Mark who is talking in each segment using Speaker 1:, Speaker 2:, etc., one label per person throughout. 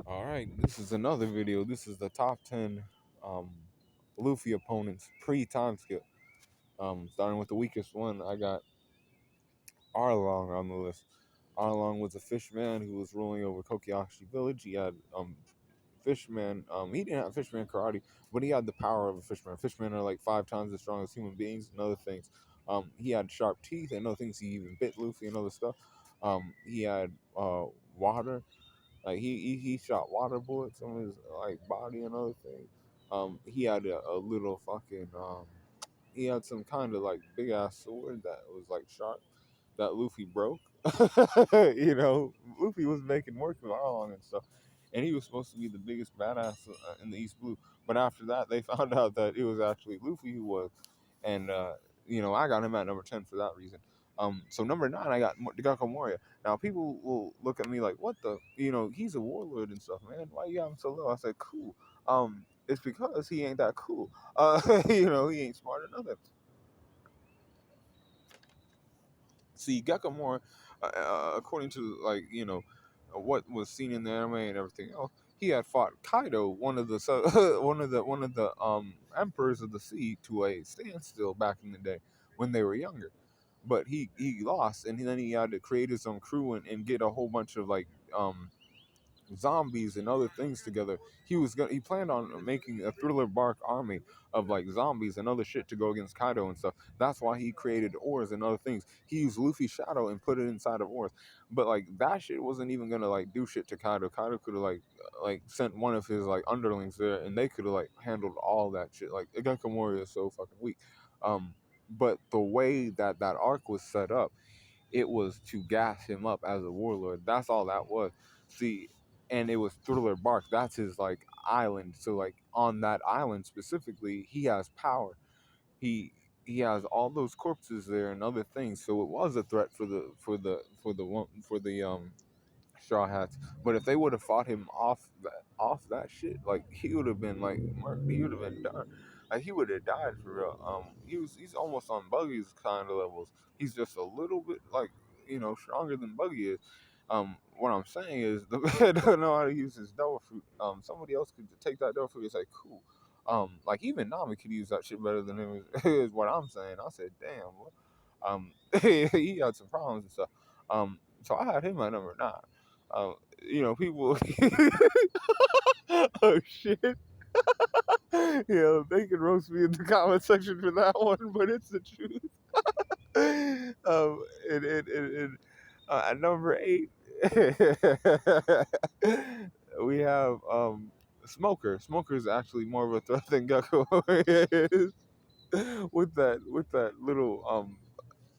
Speaker 1: All right, this is another video. This is the top 10 um, Luffy opponents pre-time skip. Starting with the weakest one, I got Arlong on the list. Arlong was a fishman who was ruling over Kokiashi village. He had fishman. He didn't have fishman karate, but he had the power of a fishman. Fishmen are like 5 times as strong as human beings and other things. He had sharp teeth and other things. He even bit Luffy and other stuff. He had water. Like he shot water bullets on his like body and other things. He had a little fucking he had some kind of like big ass sword that was like sharp that Luffy broke. Luffy was making work of Arlong and stuff, and he was supposed to be the biggest badass in the East Blue. But after that, they found out that it was actually Luffy who was, and I got him at number 10 for that reason. So number 9, I got Degako Moria. Now people will look at me like, "What the? He's a warlord and stuff, man. Why you got him so low?" I said, "Cool. It's because he ain't that cool. He ain't smart or nothing." See, Gekamora, according to what was seen in the anime and everything else, he had fought Kaido, one of the emperors of the sea, to a standstill back in the day when they were younger. But he lost, and then he had to create his own crew and get a whole bunch of zombies and other things together. He planned on making a thriller bark army of like zombies and other shit to go against Kaido and stuff. That's why he created ores and other things. He used Luffy's shadow and put it inside of ores. But like that shit wasn't even gonna like do shit to Kaido. Kaido could have like sent one of his like underlings there and they could have like handled all that shit. Like Igakamori is so fucking weak. But the way that arc was set up, it was to gas him up as a warlord. That's all that was. See, and it was Thriller Bark. That's his like island. So like on that island specifically, he has power. He he has all those corpses there and other things. So it was a threat for the Straw Hats. But if they would have fought him off that shit, like he would have been like murked. He would have been done. Like he would have died for real. He's almost on Buggy's kind of levels. He's just a little bit like stronger than Buggy is. What I'm saying is the man don't know how to use his devil fruit. Somebody else could take that devil fruit and say cool. Like even Nami could use that shit better than him. Is what I'm saying. I said, damn. Well, he had some problems and stuff. So I had him at number 9. People. Oh shit. They can roast me in the comment section for that one, but it's the truth. At number 8, we have Smoker. Smoker is actually more of a threat than Gecko is with that little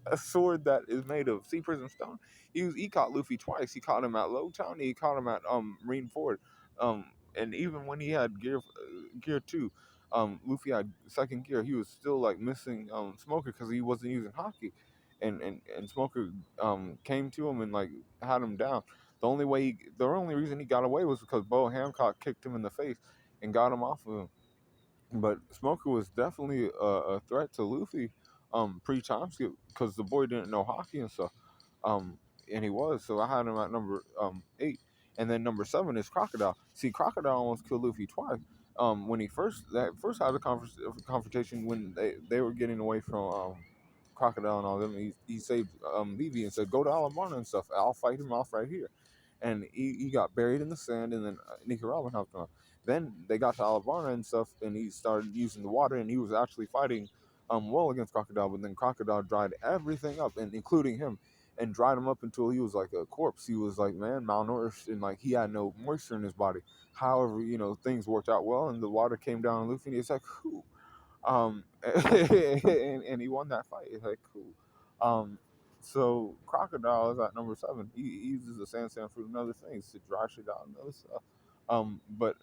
Speaker 1: a sword that is made of sea prism stone. He caught Luffy twice. He caught him at Low Town. He caught him at Marine Ford. And even when he had gear 2, Luffy had second gear. He was still like missing Smoker because he wasn't using hockey, and Smoker came to him and like had him down. The only reason he got away was because Bo Hancock kicked him in the face and got him off of him. But Smoker was definitely a threat to Luffy pre-time skip because the boy didn't know hockey and stuff. Um, and he was. So I had him at number 8. And then number 7 is Crocodile. See, Crocodile almost killed Luffy twice. When he first had a confrontation when they were getting away from Crocodile and all them, he saved Vivi and said, "Go to Alabama and stuff. I'll fight him off right here." And he got buried in the sand, and then Nicky Robin helped him. Then they got to Alabama and stuff, and he started using the water, and he was actually fighting well against Crocodile. But then Crocodile dried everything up, and including him, and dried him up until he was like a corpse. He was like malnourished, and like he had no moisture in his body. However, things worked out well, and the water came down on Luffy, and he's like, "Cool." And he won that fight. It's like cool. So Crocodile is at number 7. He uses the sand fruit and other things to dry shit out and other stuff. But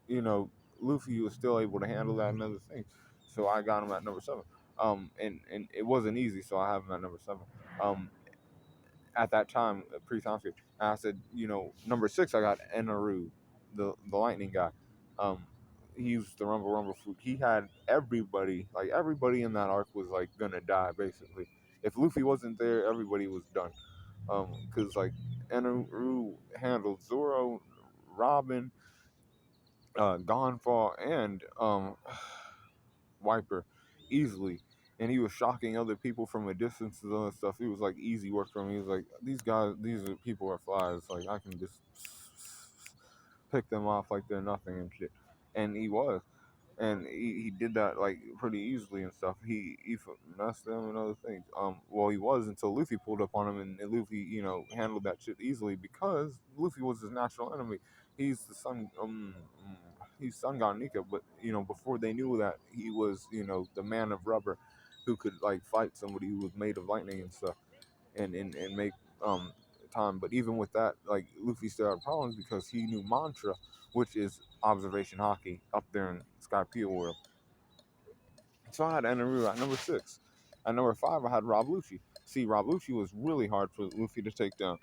Speaker 1: you know, Luffy was still able to handle that and other things. So I got him at number 7. And it wasn't easy, so I have him at number 7. Um, at that time, pre-time skip, and I said, number 6, I got Eneru, the lightning guy. Um, he used the Rumble fruit. He had everybody, like everybody in that arc was like gonna die basically. If Luffy wasn't there, everybody was done. Because like Eneru handled Zoro, Robin, Gonfall, and Wiper easily. And he was shocking other people from a distance and other stuff. It was like easy work for him. He was like, these guys, these are people are flies. Like I can just pick them off like they're nothing and shit. And he was, and he did that like pretty easily and stuff. He finessed them and other things. Well, he was until Luffy pulled up on him, and Luffy, handled that shit easily because Luffy was his natural enemy. He's the son. He's Sun God Nika, but before they knew that he was, the man of rubber, who could like fight somebody who was made of lightning and stuff, and make um time. But even with that, like Luffy still had problems because he knew mantra, which is observation hockey up there in Skypiea world. So I had Eneru at number 6. At number 5, I had Rob Lucci. See, Rob Lucci was really hard for Luffy to take down,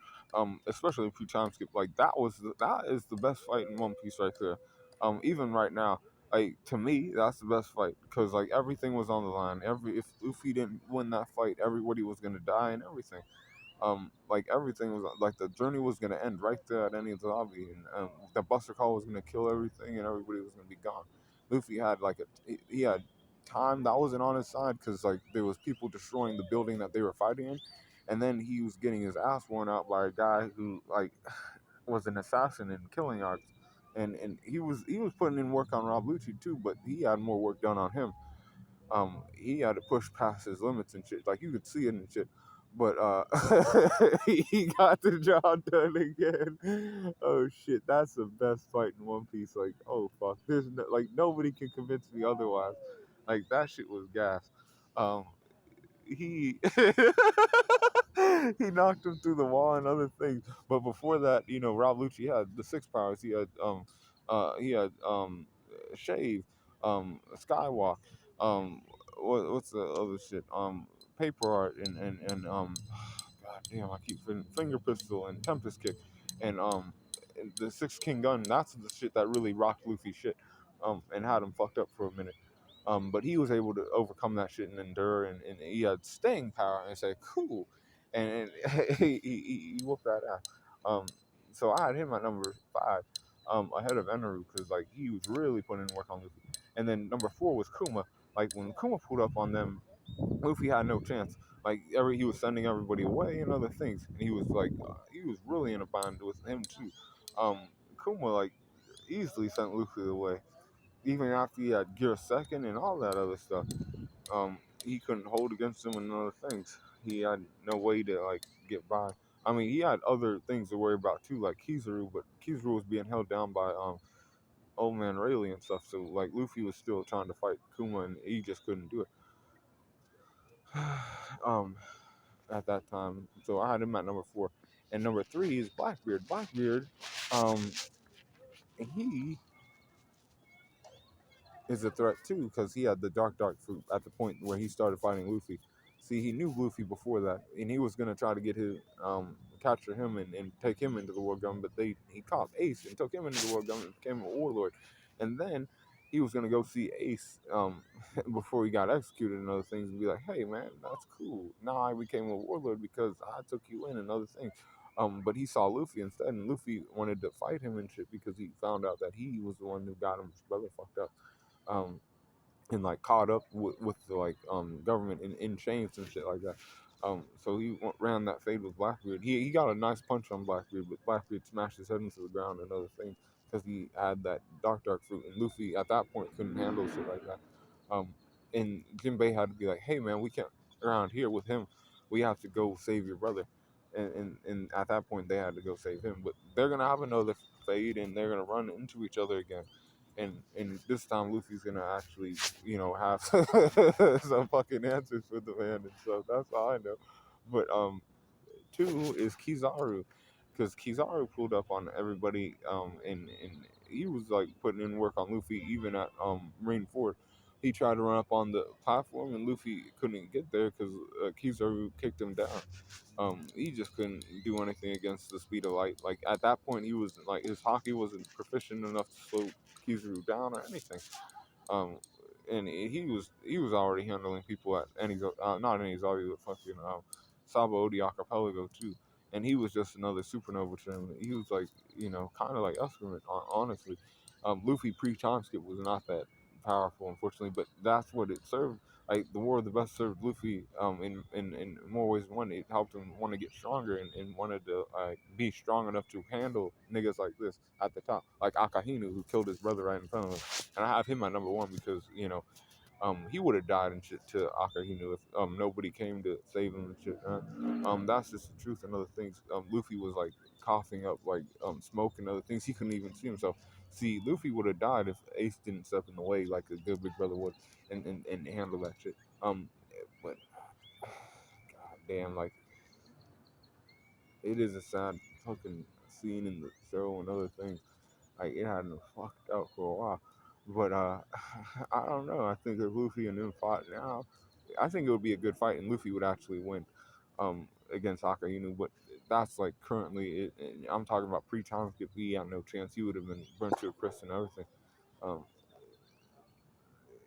Speaker 1: especially through time skip. Like that is the best fight in One Piece right there. Even right now, like to me, that's the best fight because like everything was on the line. If Luffy didn't win that fight, everybody was gonna die and everything. Like everything was like the journey was gonna end right there at any lobby, and the Buster Call was gonna kill everything, and everybody was gonna be gone. Luffy had like he had time that wasn't on his side because like there was people destroying the building that they were fighting in, and then he was getting his ass worn out by a guy who like was an assassin in killing arts, and he was putting in work on Rob Lucci too, but he had more work done on him. He had to push past his limits and shit. Like you could see it and shit. But he got the job done again. Oh shit, that's the best fight in One Piece. Like, oh fuck, like nobody can convince me otherwise. Like that shit was gas. Um, he he knocked him through the wall and other things. But before that, Rob Lucci had the six powers. He had shave, skywalk, um, what's the other shit? Paper art and god damn, I keep finger pistol and tempest kick, and the six king gun. That's the shit that really rocked Luffy shit, and had him fucked up for a minute. But he was able to overcome that shit and endure, and he had staying power and say, cool. And he whooped that ass. So I had him at number 5, ahead of Eneru, because like he was really putting in work on Luffy. And then number 4 was Kuma. Like when Kuma pulled up on them, Luffy had no chance. Like he was sending everybody away and other things, and he was like, he was really in a bind with him too. Kuma like easily sent Luffy away even after he had Gear Second and all that other stuff. He couldn't hold against him and other things. He had no way to like get by. I mean, he had other things to worry about too, like Kizaru, but Kizaru was being held down by Old Man Rayleigh and stuff. So like Luffy was still trying to fight Kuma, and he just couldn't do it. um, at that time, so I had him at number 4, and number 3 is Blackbeard. Blackbeard, um, he is a threat too because he had the dark fruit at the point where he started fighting Luffy. See, he knew Luffy before that, and he was gonna try to get his capture him and take him into the war government. But he caught Ace and took him into the war government and became a warlord. And then he was gonna go see Ace before he got executed and other things, and be like, "Hey man, that's cool. Now I became a warlord because I took you in and other things." But he saw Luffy instead, and Luffy wanted to fight him and shit because he found out that he was the one who got his brother fucked up, um, and like caught up with the like government in chains and shit like that. So he ran that fade with Blackbeard. He got a nice punch on Blackbeard, but Blackbeard smashed his head into the ground and other things because he had that dark fruit, and Luffy at that point couldn't handle shit like that. And Jinbei had to be like, "Hey man, we can't around here with him. We have to go save your brother." And at that point they had to go save him. But they're gonna have another fade, and they're gonna run into each other again. And this time Luffy's gonna actually, have some fucking answers for the man and stuff. That's all I know. But 2 is Kizaru, because Kizaru pulled up on everybody, and he was like putting in work on Luffy even at Marineford. He tried to run up on the platform, and Luffy couldn't get there because Kizaru kicked him down. He just couldn't do anything against the speed of light. Like at that point, he was like his hockey wasn't proficient enough to slow Kizaru down or anything. Um, and he was already handling people at any not any Zaru, but fucking Sabo Odi Archipelago too. and he was just another supernova to him. He was like, kind of like Uskerman, honestly. Luffy pre-Timeskip was not that powerful, unfortunately, but that's what it served. Like the War of the Best served Luffy in more ways than one. It helped him want to get stronger and wanted to be strong enough to handle niggas like this at the top, like Akainu, who killed his brother right in front of him. And I have him at number one because he would have died and shit to Akainu if nobody came to save him and shit. That's just the truth and other things. Luffy was like coughing up like smoke and other things. He couldn't even see himself. See, Luffy would have died if Ace didn't step in the way like a good big brother would and handle that shit. But god damn, like it is a sad fucking scene in the show and other things. Like it had me fucked up for a while. But I don't know. I think if Luffy and them fought now, I think it would be a good fight, and Luffy would actually win against Akainu. But that's like currently it. And I'm talking about pre-time skip. He had no chance. He would have been burnt to a crisp and everything. Um,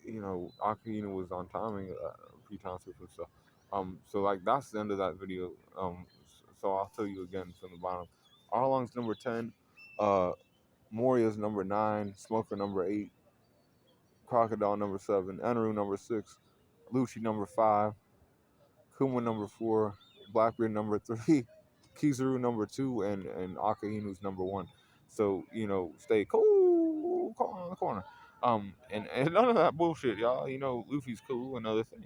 Speaker 1: Akainu was on timing pre-time skip and stuff. So like that's the end of that video. So I'll tell you again from the bottom. Arlong's number 10. Moriah's number 9, Smoker number 8, Crocodile number 7, Eneru number 6, Lucci number 5, Kuma number 4, Blackbeard number 3, Kizaru number 2, and Akainu's number 1. So, stay cool, corner. And none of that bullshit, y'all. Luffy's cool and other things.